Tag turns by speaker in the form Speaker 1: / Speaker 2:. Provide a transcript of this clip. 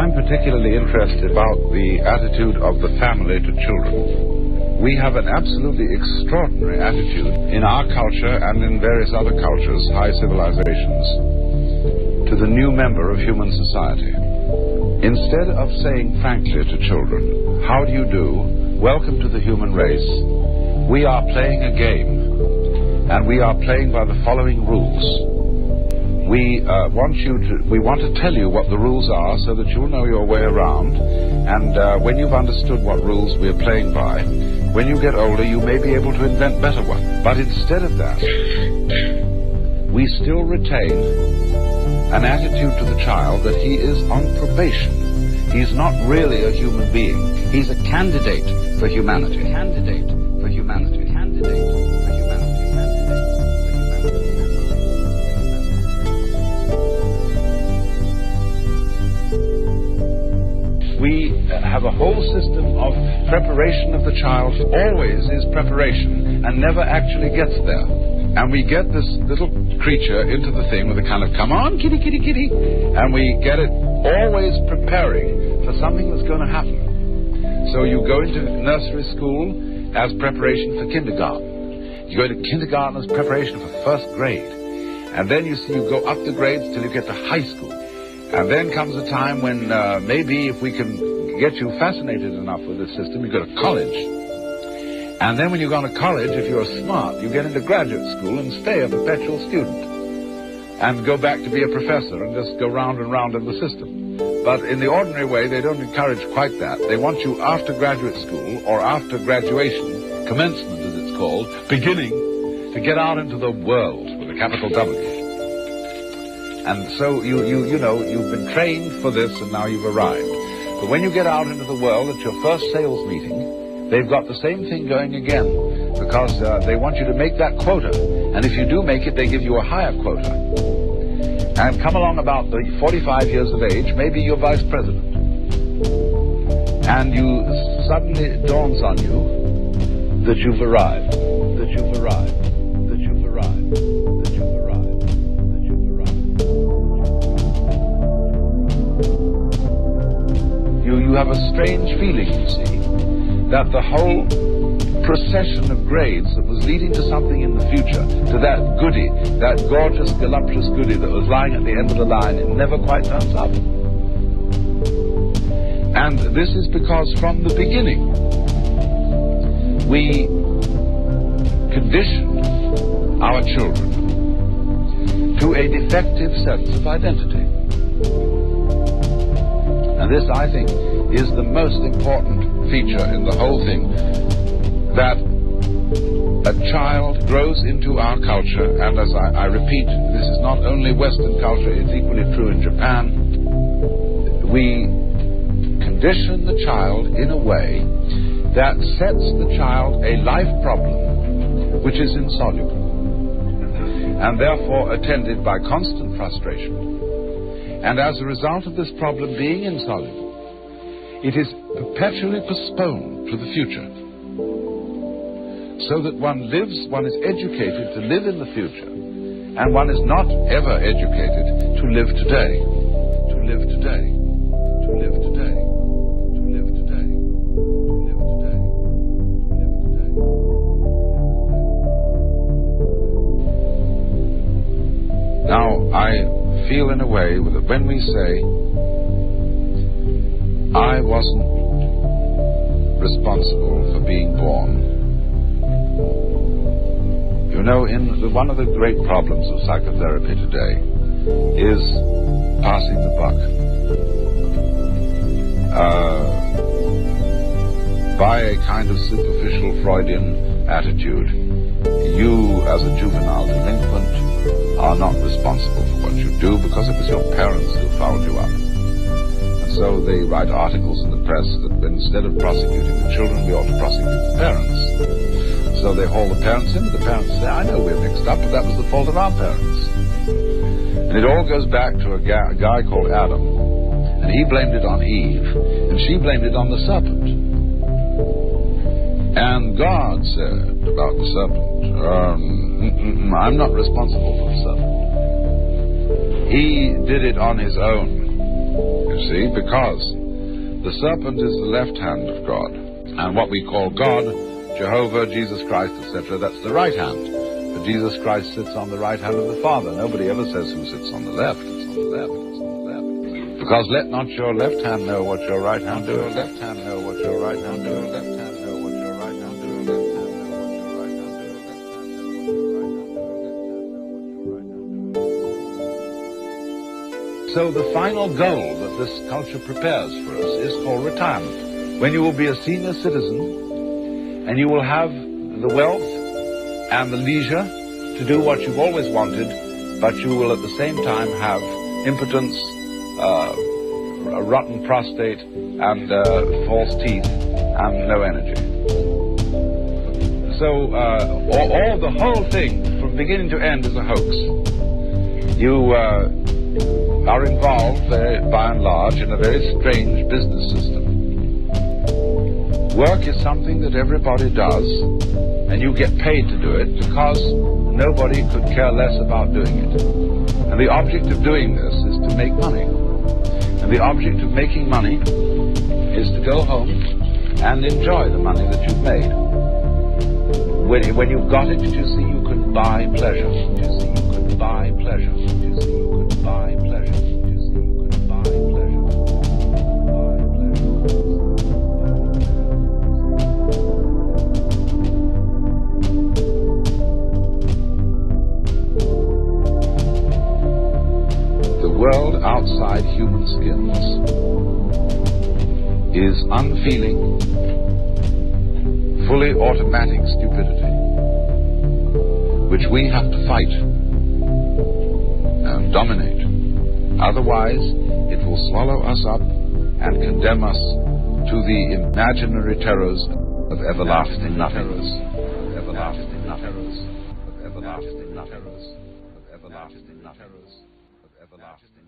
Speaker 1: I'm particularly interested about the attitude of the family to children. We have an absolutely extraordinary attitude in our culture and in various other cultures, high civilizations, to the new member of human society. Instead of saying frankly to children, "How do you do? Welcome to the human race," we are playing a game, and we are playing by the following rules. We want to tell you what the rules are so that you'll know your way around, and when you've understood what rules we're playing by, when you get older you may be able to invent better ones. But instead of that, we still retain an attitude to the child that he is on probation. He's not really a human being. He's a candidate for humanity. Candidate for humanity. Candidate for humanity. We have a whole system of preparation of the child. Always is preparation and never actually gets there. And we get this little creature into the thing with a kind of, "Come on, kitty, kitty, kitty," and we get it always preparing for something that's going to happen. So you go into nursery school as preparation for kindergarten. You go to kindergarten as preparation for first grade. And then you go up the grades till you get to high school. And then comes a time when maybe if we can get you fascinated enough with this system, you go to college. And then when you go to college, if you're smart, you get into graduate school and stay a perpetual student. And go back to be a professor and just go round and round in the system. But in the ordinary way, they don't encourage quite that. They want you after graduate school or after graduation, commencement as it's called, beginning, to get out into the world with a capital W. And so you've been trained for this and now you've arrived. But when you get out into the world at your first sales meeting, they've got the same thing going again, because they want you to make that quota. And if you do make it, they give you a higher quota. And come along about the 45 years of age, maybe you're vice president. And suddenly it dawns on you that you've arrived, that you've arrived, that you've arrived, that you've arrived, that you've arrived. You have a strange feeling, you see, that the whole procession of grades that was leading to something in the future, to that goody, that gorgeous, voluptuous goody that was lying at the end of the line, it never quite turns up. And this is because from the beginning, we conditioned our children to a defective sense of identity. And this, I think, is the most important feature in the whole thing, that a child grows into our culture, and as I repeat, this is not only Western culture, it's equally true in Japan. We condition the child in a way that sets the child a life problem which is insoluble, and therefore attended by constant frustration. And as a result of this problem being insoluble, it is perpetually postponed to the future, so that one is educated to live in the future, and one is not ever educated to live today, to live today, to live today, to live today, to live today, to live today. Now, I feel in a way that when we say, "I wasn't responsible for being born," you know, one of the great problems of psychotherapy today is passing the buck. By a kind of superficial Freudian attitude, you, as a juvenile delinquent, are not responsible for what you do because it was your parents who fouled you up. And so they write articles in the press that instead of prosecuting the children, we ought to prosecute the parents. So they haul the parents in, but the parents say, "I know we're mixed up, but that was the fault of our parents." And it all goes back to a guy called Adam, and he blamed it on Eve, and she blamed it on the serpent. And God said about the serpent, "I'm not responsible for the serpent. He did it on his own." you see, because the serpent is the left hand of God, and what we call God, Jehovah, Jesus Christ, etc., that's the right hand. But Jesus Christ sits on the right hand of the Father. Nobody ever says who sits on the left. It's on the left. It's on the left. Because let not your left hand know what your right hand doeth. Left hand know what your right hand doeth. Left hand know what your right hand doeth. Left hand know what your right hand doeth. Left hand know what your right hand doeth. Left hand know what your right hand doeth. So the final goal that this culture prepares for us is called retirement. When you will be a senior citizen and you will have the wealth and the leisure to do what you've always wanted, but you will at the same time have impotence, a rotten prostate, and false teeth, and no energy. So the whole thing, from beginning to end, is a hoax. You are involved, by and large, in a very strange business system. Work is something that everybody does, and you get paid to do it because nobody could care less about doing it. And the object of doing this is to make money. And the object of making money is to go home and enjoy the money that you've made. When you've got it, you see, you can buy pleasure. You see, you can buy pleasure. You see, you can buy pleasure. You see, you can buy pleasure. The world outside human skins is unfeeling, fully automatic stupidity, which we have to fight and dominate. Otherwise, it will swallow us up and condemn us to the imaginary terrors of everlasting nothingness. Everlasting nothingness. Everlasting nothingness. Everlasting nothingness. Everlasting